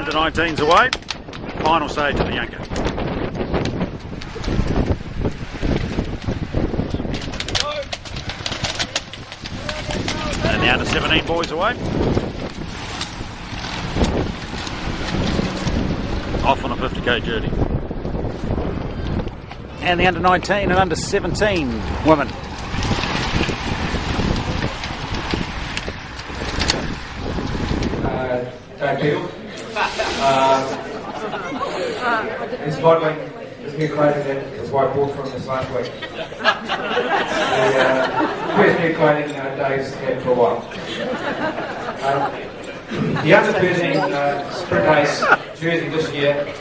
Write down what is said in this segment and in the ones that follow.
under-19s away. Final stage of the Yunca. And the under-17 boys away. Off on a 50k journey. And the under-19 and under-17 women. Beadle. It's modelling this new clothing that his wife bought from this last week. The first new clothing Dave's had for a while. The under-13 sprint race jersey this year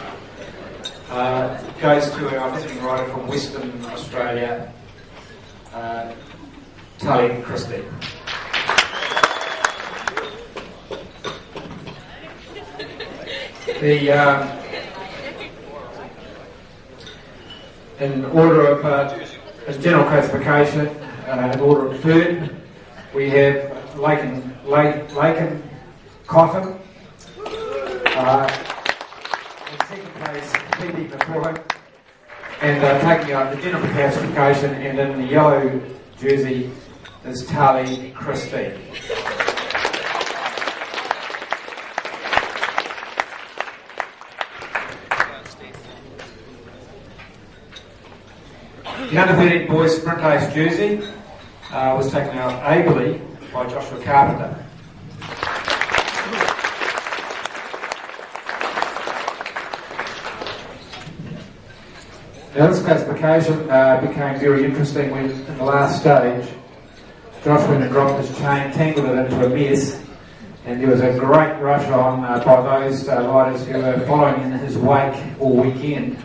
goes to our visiting rider from Western Australia, Tully Christie. In order of general classification, in order of third, we have Laken Cotton. In second place, Phoebe McCullough. And taking out the general classification, and in the yellow jersey is Tali Christie. The under-13 boys sprint race jersey was taken out ably by Joshua Carpenter. Now this classification became very interesting when, in the last stage, Josh went and dropped his chain, tangled it into a mess, and there was a great rush on by those riders who were following in his wake all weekend.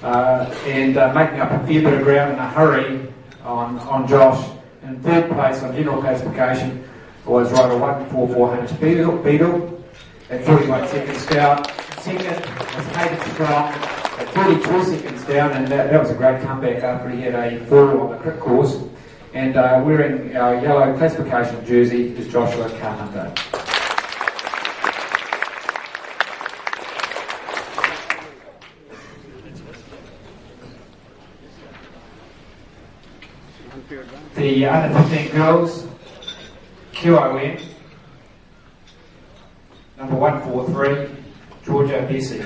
And making up a fair bit of ground in a hurry on Josh. In third place on general classification was rider 144 Beadle at 41 seconds down. Second was Hayden Strong at 32 seconds down, and that was a great comeback after he had a fall on the crit course. And wearing our yellow classification jersey is Joshua Carpenter. The under-15 girls, QOM, number 143, Georgia Bessie.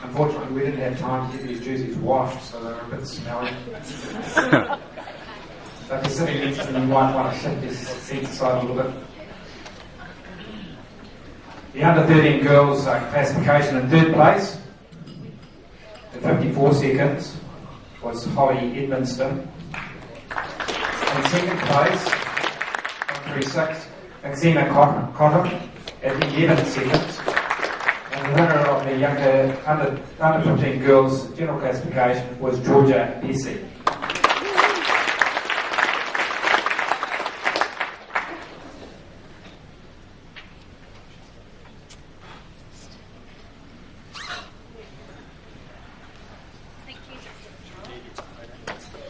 Unfortunately, we didn't have time to get these jerseys washed, so they're a bit smelly. So if you're sitting next to them, you might want to shift your seat aside a little bit. The under-13 girls classification in third place, at 54 seconds, was Holly Edmonston. In second place, 136, Maxima Cotton at 11 seconds. And the winner of the Yunca under-15 girls general classification was Georgia Bessie.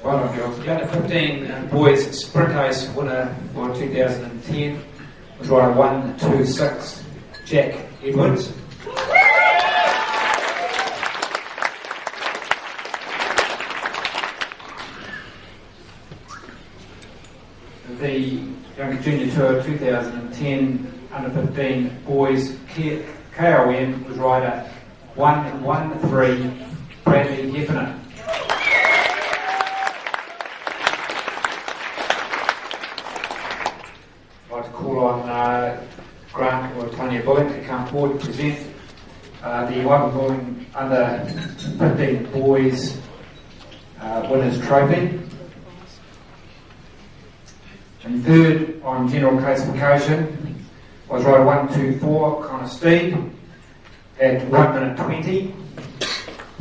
Well done, girls. The under-15 boys sprint race winner for 2010 was rider 126, Jack Edwards. The Yunca Junior Tour 2010 under-15 boys KOM was rider 113, Bradley Heffernan. Call on Grant or Tanya Bullock to come forward and present the Wyvern Bulling under 15 boys winners trophy. And third on general classification was rider 124 Connor Steed at 1 minute 20.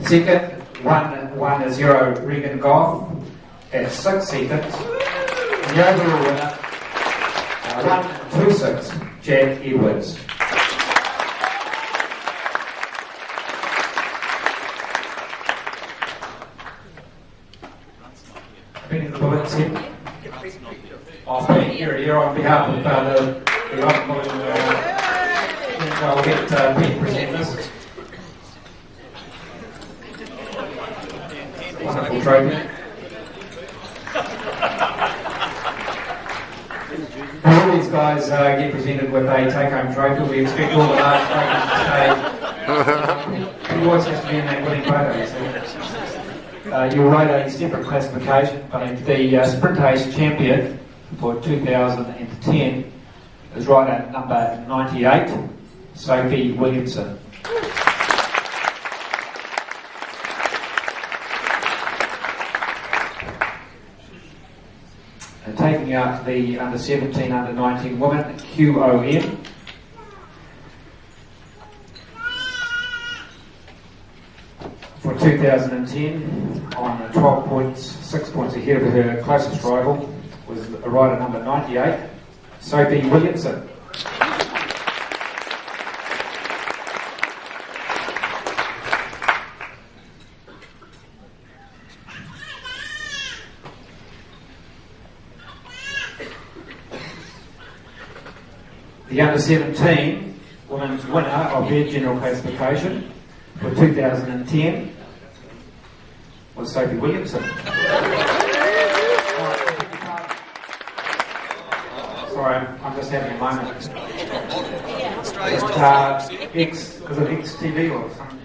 Second, 110 Regan Goff at 6 seconds. And the overall winner 126, Jack Edwards. Been in the bullets here. I'll be here on behalf of the Open Boys. I'll get Pete to present this. Wonderful trophy. All these guys get presented with a take-home trophy. We expect all the large trophies to stay. He always has to be in that winning photo, you see. You'll rate a separate classification, but the Sprint Ace champion for 2010 is right at number 98, Sophie Williamson. And taking out the under 17, under 19 women, QOM. For 2010, on 12 points, 6 points ahead of her closest rival, was a rider number 98, Sophie Williamson. The under 17 women's winner of their general classification for 2010 was Sophie Williamson. Sorry, I'm just having a moment. Is it XTV or something?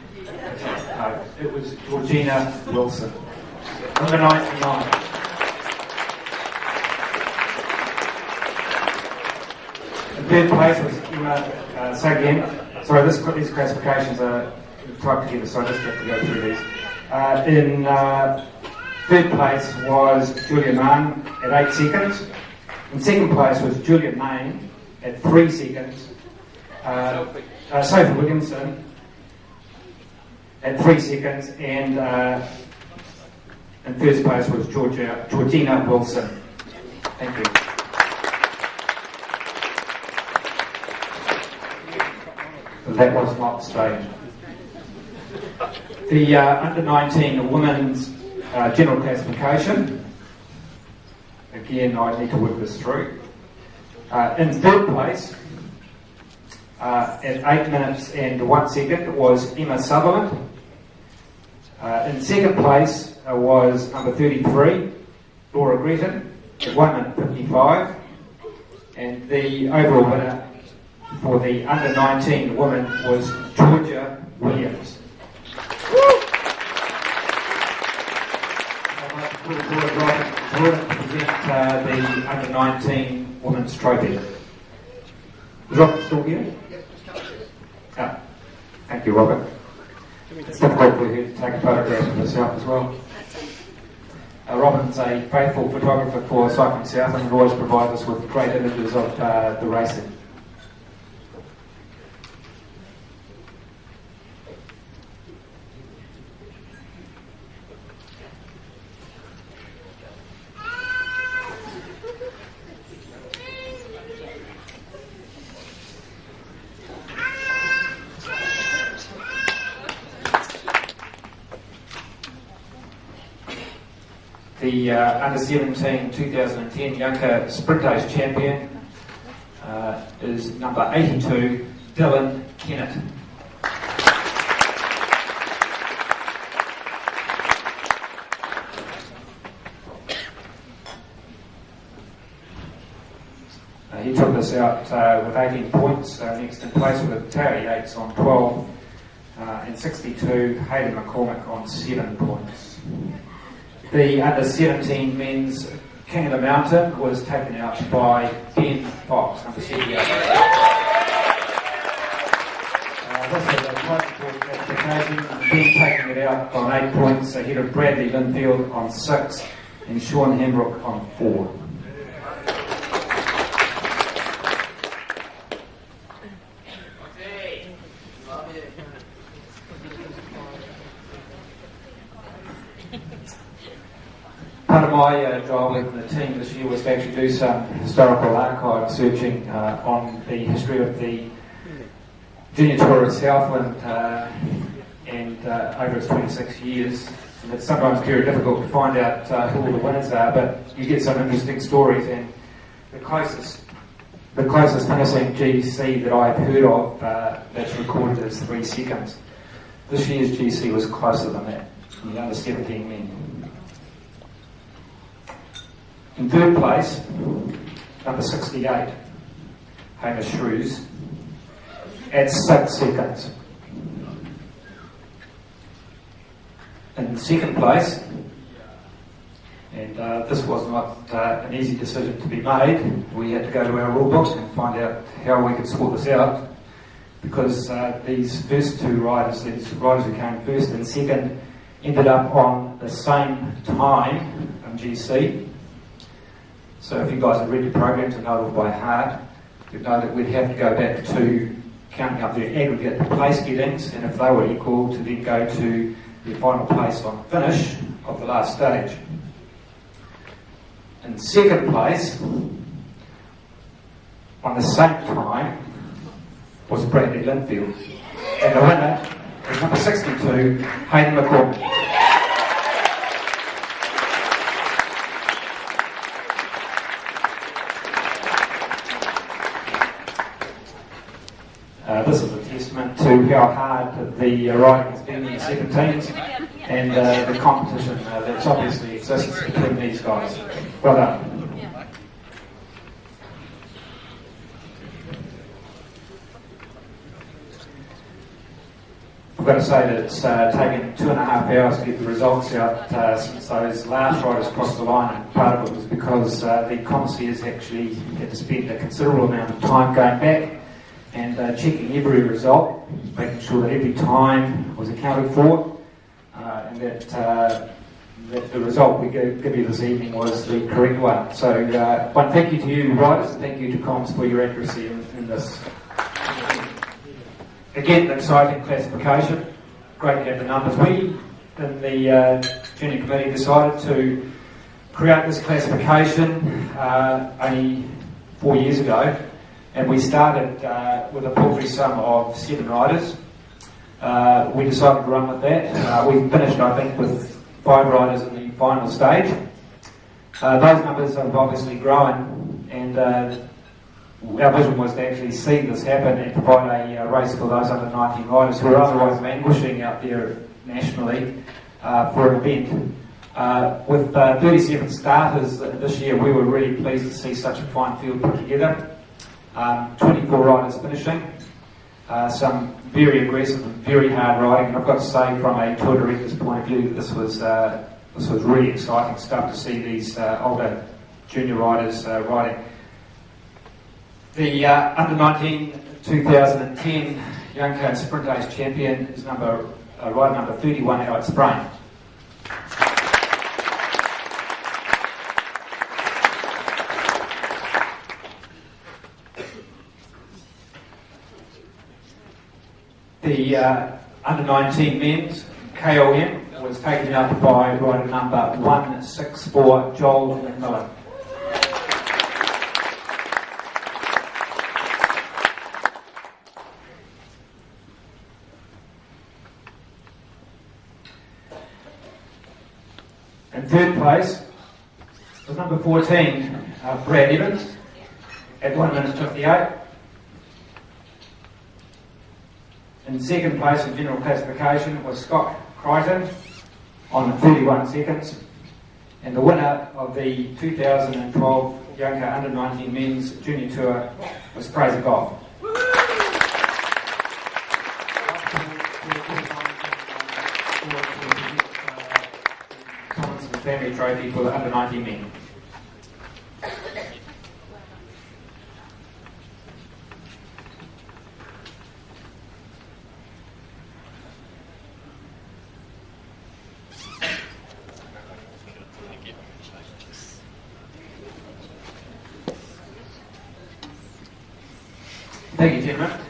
No, it was Georgina Wilson. Number 99. The third place was Emma Sagen. Sorry, these classifications are typed together, so I just have to go through these. In third place was Julia Mann at 8 seconds. In second place was Julia Main at 3 seconds. Sophie Williamson at 3 seconds. And in first place was Georgina Wilson. Thank you. That was not staged. The under 19 women's general classification. Again, I need to work this through. In third place, at 8 minutes and 1 second, was Emma Southland. In second place was number 33, Laura Gretton, at 1 minute 55. And the overall winner for the under 19 women was Georgia Williams. I'd like to put forward Robert to present the under 19 women's trophy. Is Robert still here? Yeah. Thank you, Robert. It's difficult for you to take a photograph of herself as well. Robin's a faithful photographer for Cycling Southland and always provides us with great images of the racing. The under 17 2010 Yunca Sprint Ace champion is number 82, Dylan Kennett. He took this out with 18 points, next in place with Terry Yates on 12, and 62, Hayden McCormick on 7 points. The under 17 men's King of the Mountain was taken out by Ben Fox, number 78. This is a close classification. Ben taking it out on 8 points ahead of Bradley Linfield on 6 and Sean Hembrook on 4. Part of my job with the team this year was to actually do some historical archive searching on the history of the Junior Tour of Southland and over its 26 years. And it's sometimes very difficult to find out who all the winners are, but you get some interesting stories. And the closest finishing GC that I've heard of that's recorded is 3 seconds. This year's GC was closer than that, in the under 17 men. In third place, number 68, Hamish Shrews, at 6 seconds. In second place, and this was not an easy decision to be made. We had to go to our rule books and find out how we could sort this out, because these first 2 riders, these riders who came first and second, ended up on the same time on GC. So if you guys have read the programs and know it by heart, you'd know that we'd have to go back to counting up their aggregate place gettings, and if they were equal, to then go to the final place on finish of the last stage. In second place, on the same time, was Bradley Linfield. And the winner is number 62, Hayden McCormick. This is a testament to how hard the riding has been in the second teams and the competition that's obviously exists between these guys. Well done. I've got to say that it's taken 2.5 hours to get the results out since those last riders crossed the line, and part of it was because the comperes actually had to spend a considerable amount of time going back and checking every result, making sure that every time was accounted for, and that the result we give you this evening was the correct one. So one thank you to you riders, and thank you to comps for your accuracy in this. Again, an exciting classification. Great to have the numbers. We in the junior committee decided to create this classification only 4 years ago, and we started with a paltry sum of 7 riders. We decided to run with that. We finished, I think, with 5 riders in the final stage. Those numbers have obviously grown, and our vision was to actually see this happen and provide a race for those under 19 riders who are otherwise languishing out there nationally for an event. With 37 starters this year, we were really pleased to see such a fine field put together. 24 riders finishing, some very aggressive and very hard riding, and I've got to say from a tour director's point of view, this was really exciting stuff to see these older junior riders riding. The under 19 2010 Yunca Sprint Race champion is rider number 31, Alex Brain. The under 19 men's KOM was taken up by rider number 164, Joel McMillan. In third place was number 14, Brad Evans, at 1 minute 58. In second place in general classification was Scott Crichton on 31 seconds. And the winner of the 2012 Yunca Under 19 Men's Junior Tour was Fraser Goff. Tomlinson Family Trophy for the Under 19 men. Thank you, gentlemen.